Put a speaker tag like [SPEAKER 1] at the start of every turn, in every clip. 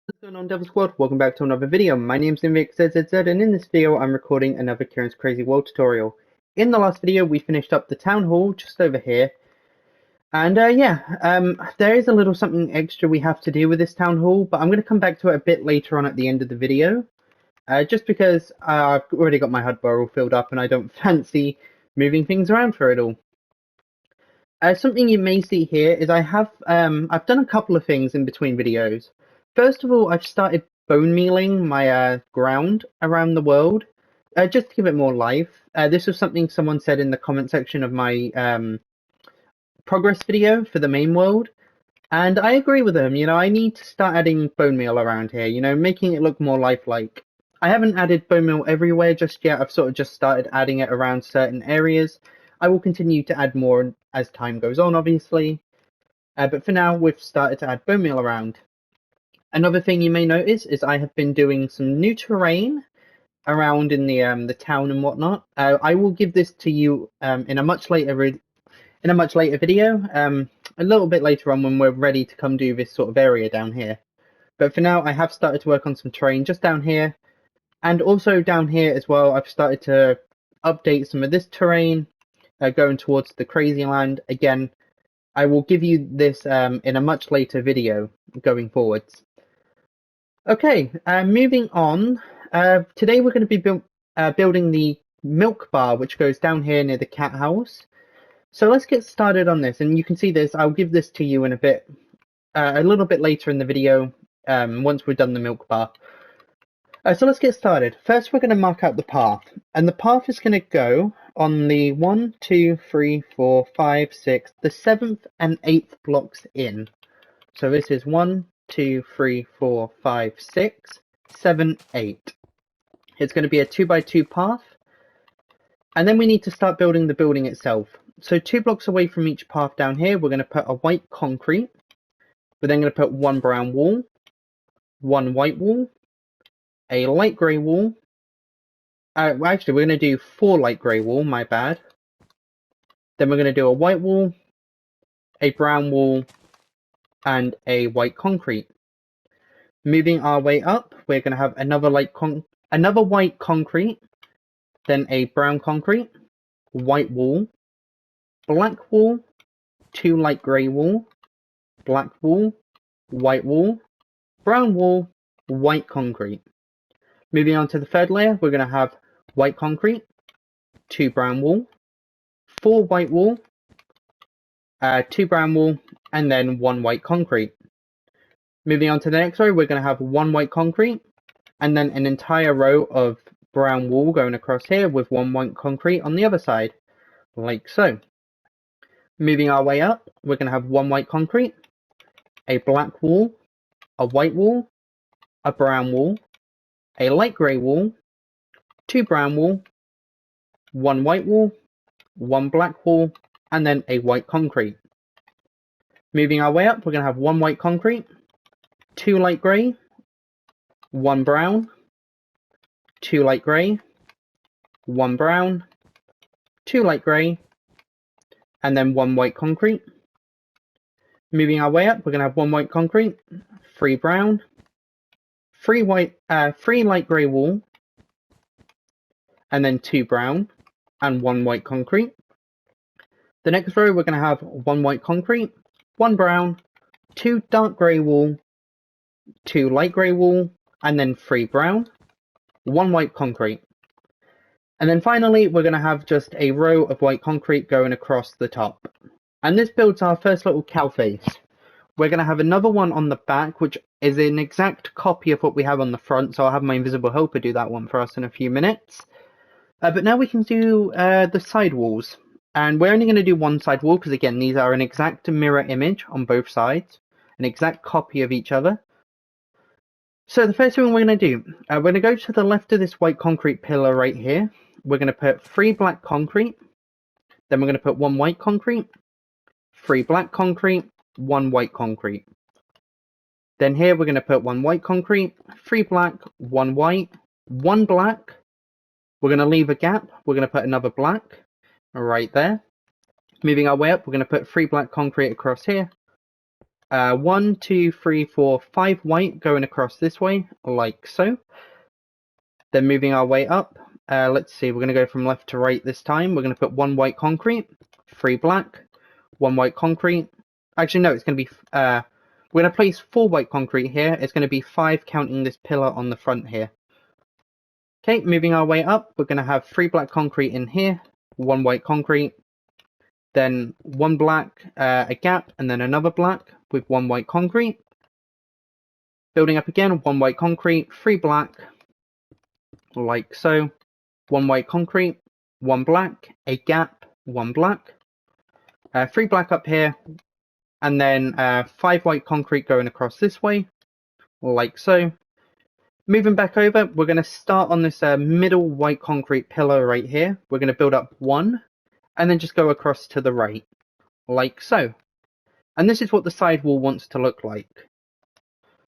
[SPEAKER 1] What's going on, Devil's World? Welcome back to another video. My name's NVXZZZ, and in this video I'm recording another Ciaran's Crazy World tutorial. In the last video we finished up the town hall just over here, and there is a little something extra we have to do with this town hall, but I'm going to come back to it a bit later on at the end of the video, just because I've already got my HUD bar all filled up and I don't fancy moving things around for it all. Something you may see here is I've done a couple of things in between videos. First of all, I've started bone mealing my ground around the world, just to give it more life. This was something someone said in the comment section of my progress video for the main world, and I agree with them. You know, I need to start adding bone meal around here, you know, making it look more lifelike. I haven't added bone meal everywhere just yet. I've sort of just started adding it around certain areas. I will continue to add more as time goes on, obviously. But for now, we've started to add bone meal around. Another thing you may notice is I have been doing some new terrain around in the town and whatnot. I will give this to you in a much later video, a little bit later on when we're ready to come do this sort of area down here. But for now, I have started to work on some terrain just down here, and also down here as well. I've started to update some of this terrain, going towards the crazy land. Again, I will give you this in a much later video going forwards. Okay, moving on. Today we're going to be building the milk bar, which goes down here near the cat house. So let's get started on this, and you can see this. I'll give this to you in a little bit later in the video, once we've done the milk bar. So let's get started. First, we're going to mark out the path, and the path is going to go on the 1, 2, 3, 4, 5, 6, the 7th and 8th blocks in. So this is 1, 2, 3, 4, 5, 6, 7, 8. It's going to be a 2x2 path, and then we need to start building the building itself. So 2 blocks away from each path down here, we're going to put a white concrete. We're then going to put 1 brown wall, 1 white wall, a light grey wall. Actually, we're going to do 4 light grey wall, my bad. Then we're going to do a white wall, a brown wall, and a white concrete. Moving our way up, we're going to have another white concrete, then a brown concrete, white wall, black wall, 2 light grey wall, black wall, white wall, brown wall, white concrete. Moving on to the third layer, we're going to have white concrete, 2 brown wall, 4 white wall, 2 brown wall, and then 1 white concrete. Moving on to the next row, we're going to have 1 white concrete, and then an entire row of brown wall going across here with 1 white concrete on the other side, like so. Moving our way up, we're going to have 1 white concrete, a black wall, a white wall, a brown wall, a light grey wall, 2 brown wall, 1 white wall, 1 black wall, and then a white concrete. Moving our way up, we're going to have 1 white concrete, 2 light grey, 1 brown, 2 light grey, 1 brown, 2 light grey, and then 1 white concrete. Moving our way up, we're going to have 1 white concrete, 3 brown, 3 light grey wall, and then 2 brown, and 1 white concrete. The next row, we're going to have 1 white concrete, 1 brown, 2 dark grey wall, 2 light grey wall, and then 3 brown, 1 white concrete. And then finally, we're going to have just a row of white concrete going across the top. And this builds our first little cow face. We're going to have another one on the back, which is an exact copy of what we have on the front, so I'll have my invisible helper do that one for us in a few minutes. But now we can do the side walls. And we're only going to do 1 side wall, because again, these are an exact mirror image on both sides, an exact copy of each other. So the first thing we're going to do, we're going to go to the left of this white concrete pillar right here. We're going to put 3 black concrete, then we're going to put 1 white concrete, 3 black concrete, 1 white concrete. Then here we're going to put 1 white concrete, 3 black, 1 white, 1 black. We're going to leave a gap, we're going to put another black right there. Moving our way up, we're going to put 3 black concrete across here, 1, 2, 3, 4, 5 white going across this way, like so. Then moving our way up, let's see, we're going to go from left to right this time. We're going to put 1 white concrete, 3 black, 1 white concrete. Actually, no, it's going to be, we're going to place 4 white concrete here. It's going to be 5 counting this pillar on the front here. Okay, moving our way up, we're going to have 3 black concrete in here, 1 white concrete, then 1 black, a gap, and then another black with 1 white concrete. Building up again, 1 white concrete, 3 black, like so. 1 white concrete, 1 black, a gap, 1 black, 3 black up here, and then 5 white concrete going across this way, like so. Moving back over, we're going to start on this middle white concrete pillar right here. We're going to build up 1, and then just go across to the right, like so. And this is what the side wall wants to look like.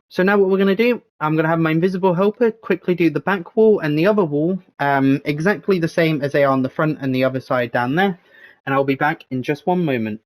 [SPEAKER 1] So now what we're going to do, I'm going to have my invisible helper quickly do the back wall and the other wall exactly the same as they are on the front and the other side down there. And I'll be back in just one moment.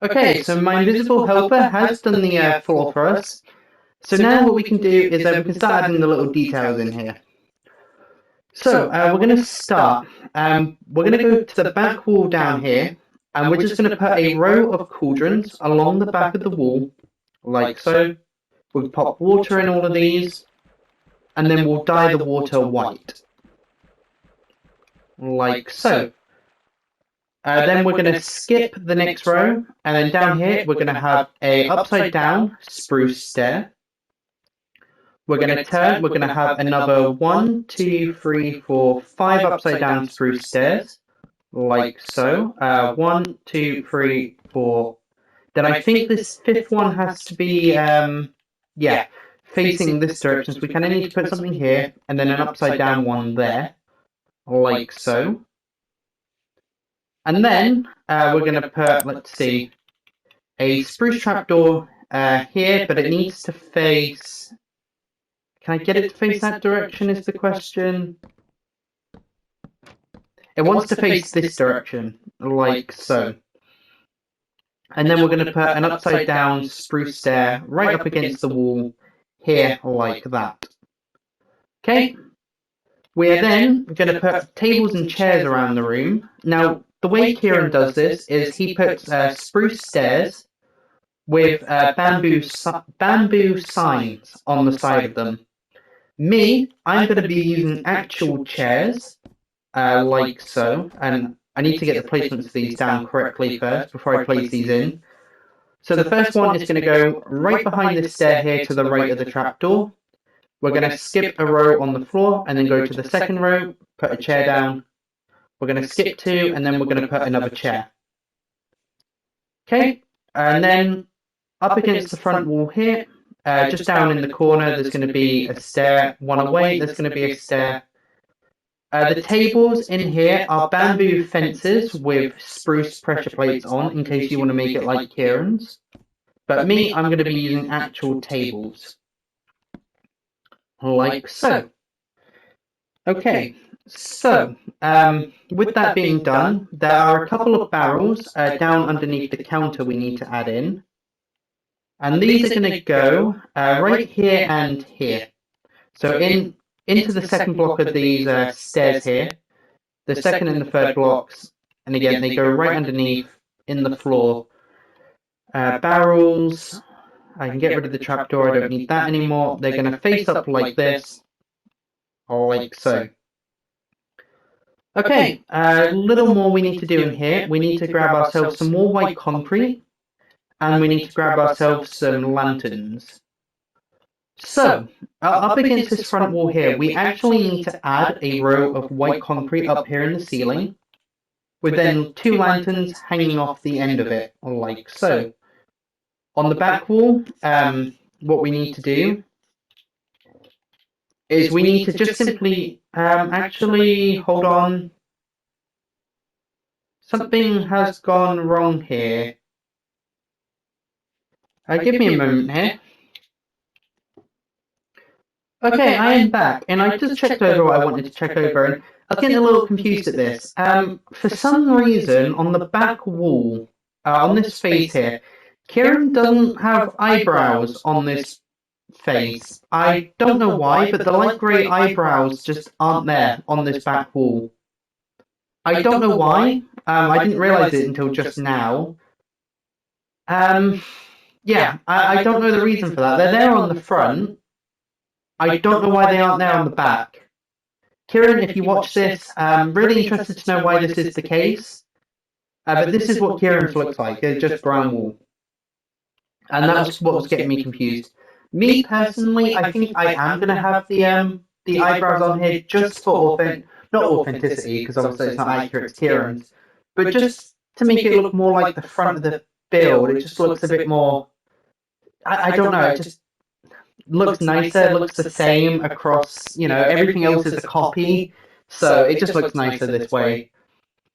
[SPEAKER 1] Okay, so my invisible helper has done the floor for us. So now what we can do is we can start adding the little details in here. So we're going to start. We're going to go to the back wall down here, and we're just going to put a row of cauldrons along the back of the wall, like so. We'll pop water in all of these, and then we'll dye the water white, like so. Then we're going to skip the next row, and then down here we're going to have a upside down spruce stair. We're going to turn, we're going to have another 1, 2, 3, 4, 5 upside down spruce stairs, like so. 1, 2, 3, 4. Then I think this fifth one has to be, yeah, facing this direction, so we kind of need to put something here, and then an upside down one there, like so. And then we're going to put, let's see, a spruce trapdoor here, but it needs to face... Can I get it to face that direction is the question. It wants to face this direction, like so. And then we're going to put an upside down spruce stair right up against the wall here, like that. Okay. We are then going to put tables and chairs around the room. Now, the way Ciaran does this is he puts spruce stairs with bamboo signs on the side of them. Me, I'm going to be using actual chairs, like so, and I need to get the placements of these down correctly first before I place these in. So the first one is going to go right behind this stair here to the right of the trapdoor. We're going to skip a row on the floor and then go to the second row, put a chair down. We're going to skip two and then we're going to put another chair. Okay, and then up against the front wall here, just down in the corner, there's going to be a stair. One away, there's going to be a stair. The tables in here are bamboo fences with spruce pressure plates on, in case you want to make it like Ciaran's. But me, I'm going to be using actual tables. Like so. Okay, so with that being done, there are a couple of barrels down underneath the counter we need to add in. And these are going to go right here and here. So into the second block of these stairs here, the second and the third blocks, and again they go right underneath in the floor. Barrels, I can get rid of the trapdoor, I don't need that anymore. They're going to face up like this, or like so. Okay, a little more we need to do in here. We need to grab ourselves some more white concrete, and we need to grab ourselves some lanterns. So, up against this front wall here, we actually need to add a row of white concrete up here in the ceiling, with then two lanterns hanging off the end of it, like so. On the back wall, what we need to do is we need to just simply, actually, hold on. Something has gone wrong here. Give me a moment here. Okay, I am back, and I just checked over what I wanted to check over, and I was getting a little confused at this. For some reason, on the back wall, on this face here, Ciaran doesn't have eyebrows on this face. I don't know why, but the light grey eyebrows just aren't there on this back wall. I don't know why. I didn't realise it until just now. Yeah, I don't know the reason for that. They're there on the front. I don't know why they aren't there on the back. Ciaran, if you watch this, I'm really interested to know why this is the case. But this is what Ciaran's looks like. It's just brown wool. And that was what was getting me confused. Me personally, I think I am going to have the eyebrows on here just for not authenticity, because obviously it's not accurate to Ciaran's, but just to make it look more like the front of the build. It just looks a bit more, I don't know, it just looks nicer, looks the same across, everything else is a copy, so it just looks nicer this way.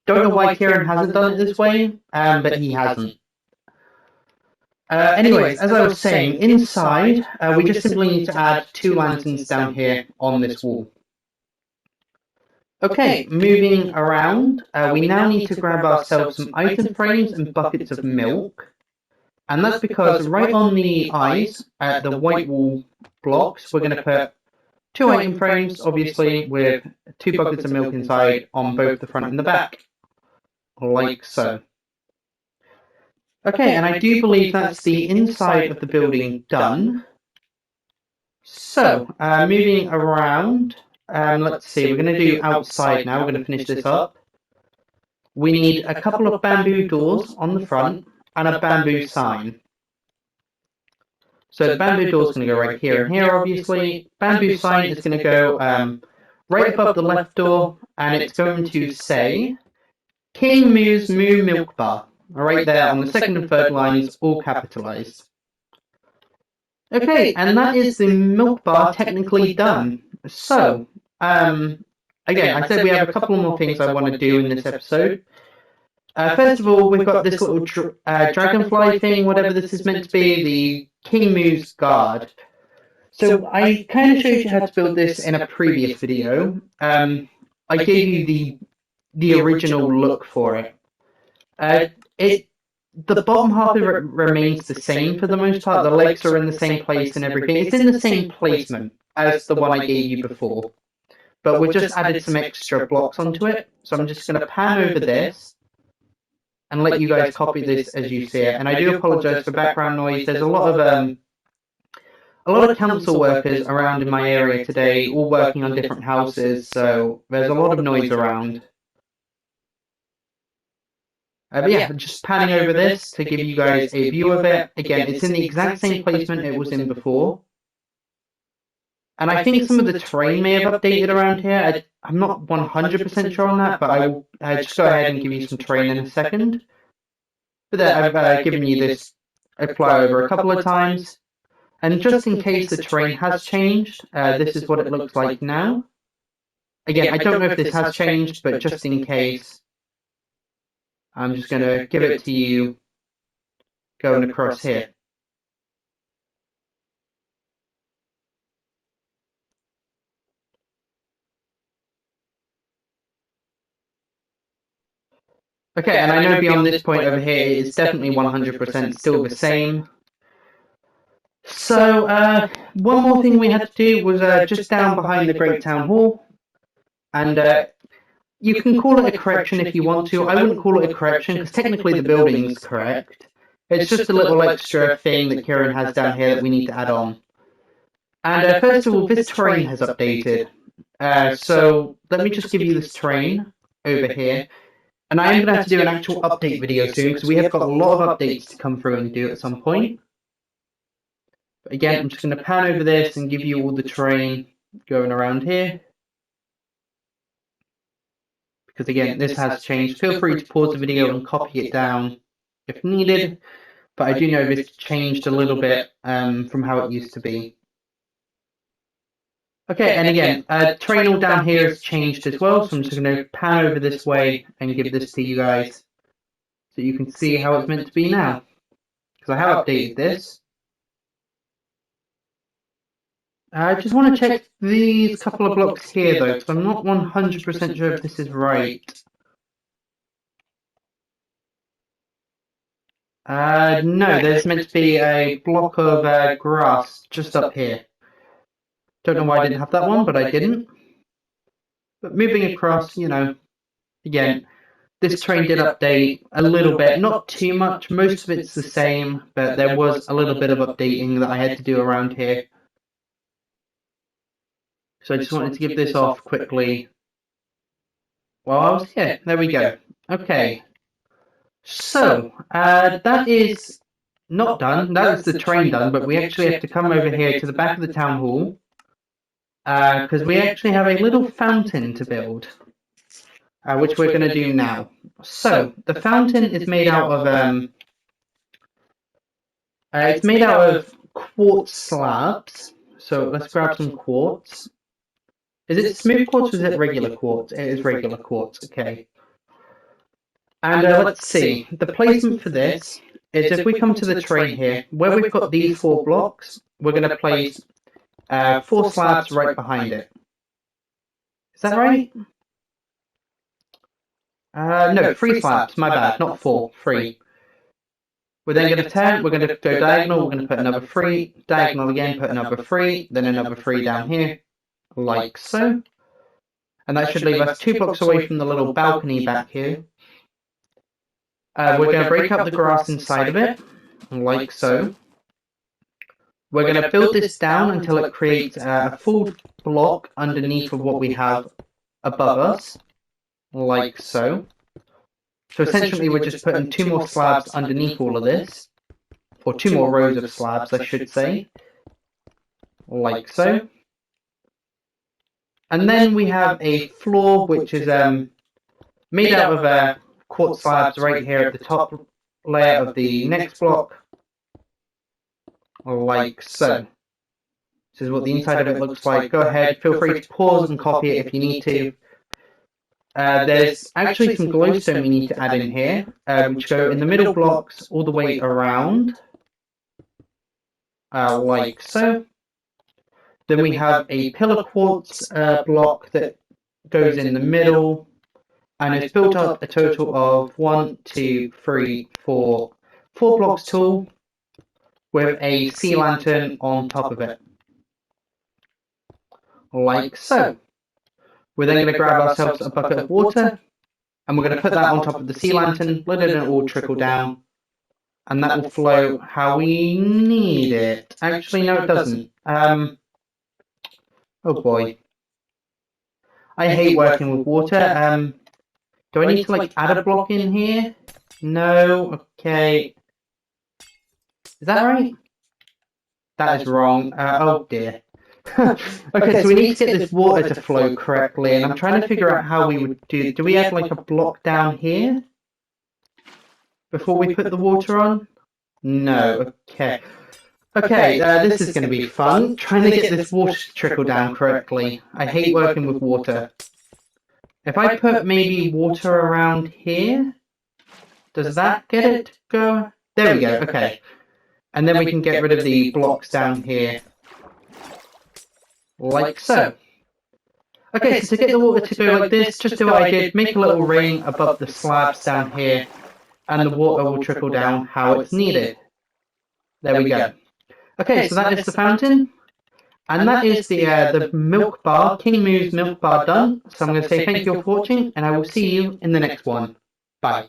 [SPEAKER 1] Don't know why Ciaran hasn't done it this way, but he hasn't. Anyways, as I was saying, inside, we just simply need to add two lanterns down here on this wall. Okay, moving around, we now need to grab ourselves some item frames and buckets of milk. And that's because right on the eyes, at the white wall blocks, we're going to put two item frames, obviously, with two buckets of milk inside on both the front and the back. Like so. Okay, and I do believe that's the inside of the building done. So, moving around, let's see, we're going to do outside now, we're going to finish this up. We need a couple of bamboo doors on the front and a bamboo sign. So the bamboo door is going to go right here and here, obviously. Bamboo sign is going to go right above the left door, and it's going to say, King Moo's Moo Milk Bar. Right there on the second and third lines, all capitalized. Okay, and that is the milk bar technically done. So, again, I said we have a couple more things I want to do in this episode. First of all, we've got this little dragonfly thing, whatever this is meant to be, the King Moo's guard. So I kind of showed you how to build this in a previous video. I gave you the original look for it. It the bottom half of it remains the same for the most part. The legs are in the same place and everything. It's in the same placement as the one I gave you before. But we've just added some extra blocks onto it. So I'm just going to pan over this and let you guys copy this as you see it. And I do apologize for background noise. There's a lot of council workers around in my area today, all working on different houses, so there's a lot of noise around. But yeah, just panning over this to give you guys a view of it. Again, it's in the exact same placement it was in before. And I think some of the terrain may have updated around here. I'm not 100% sure on that, but I will just go ahead and give you some terrain in a second. But I've given you this flyover a couple of times. And just in case the terrain has changed, this is what it looks like now. Again, I don't know if this has changed, but just in case, I'm just going to give it to you going across here. Okay, and I know beyond this point over here, it's definitely 100% still the same. So, one more thing we had to do was just down behind the Great Town Hall, and you can call it a correction if you want to. I wouldn't call it a correction, because technically the building's correct. It's just a little extra thing that Ciaran has down here that we need to add on. And first of all, this terrain has updated. So let me just give you this terrain over here. And I am going to have to do an actual update video soon, because we have got a lot of updates to come through and do at some point. But again, I'm just going to pan over this and give you all the terrain going around here. Because again, this has changed. Feel free to pause the video and copy it down if needed. But I do know this changed a little bit from how it used to be. Okay, and again, terrain all down here has changed as well, so I'm just going to pan over this way and give this to you guys so you can see how it's meant to be now. Because I have updated this. I just want to check these couple of blocks here though, because I'm not 100% sure if this is right. No, there's meant to be a block of grass just up here. Don't know why I didn't have that one, but I didn't. But moving across, you know, again, this terrain did update a little bit, not too much, most of it's the same, but there was a little bit of updating that I had to do around here. So I just wanted to give this off quickly while I was here. There we go. Okay. So, that is not done. That is the terrain done, but we actually have to come over here to the back of the town hall because we actually have a little fountain to build, which we're going to do now. So, the fountain is made out of it's made out of quartz slabs. So let's grab some quartz. Is it smooth quartz or is it regular quartz? It is regular quartz, okay. And let's see, the placement for this is if we come to the terrain here, where we've got these 4 blocks, we're going to place 4 slabs right behind it. Is that right? No, 3 slabs, my bad, not 4, 3. We're then going to turn, we're going to go diagonal, we're going to put another 3, diagonal again, put another 3, then another 3 down here, like so. And that should leave us 2 blocks away from the little balcony back here. We're going to break up the grass inside of it, like so. We're going to build this down until it creates a full block underneath of what we have above us, like so. So essentially we're just putting 2 more slabs underneath all of this, or 2 more rows of slabs I should say, like so. And then we have a floor which is made out of quartz slabs right here at the top layer of the next block, like so. This is what the inside of it looks like. Go ahead, feel free to pause and copy it if you need to. There's actually some glowstone we need to add in here, which go in the middle blocks all the way around, like so. Then we have a pillar quartz block that goes in the middle, and it's built up a total of 1, 2, 3, 4 blocks tall, with a sea lantern on top of it, like so. We're then going to grab ourselves a bucket of water, and we're going to put that on top of the sea lantern, let it all trickle down, and that will flow how we need it. Actually, no, it doesn't. Oh boy. I hate working with water. Do I need to, like, add a block in here? No, okay. Is that right? That is wrong. Oh dear. Okay, so we need to get this water to flow correctly, and I'm trying to figure out how we would do. Do we add like a block down here before we put the water on? No. Okay. Okay, this is going to be fun. Trying to get this water to trickle down correctly. I hate working with water. If I put maybe water around here, does that get it to go? There we go. Okay. And then we can get rid of the blocks down here. Like so. Okay, so to get the water to go like this, just do what I did, make a little ring above the slabs down here, and the water will trickle down how it's needed. There we go. Okay, so that is the fountain, and that is the milk bar, King Moo's milk bar done. So I'm going to say thank you all for watching, and I will see you in the next one. Bye.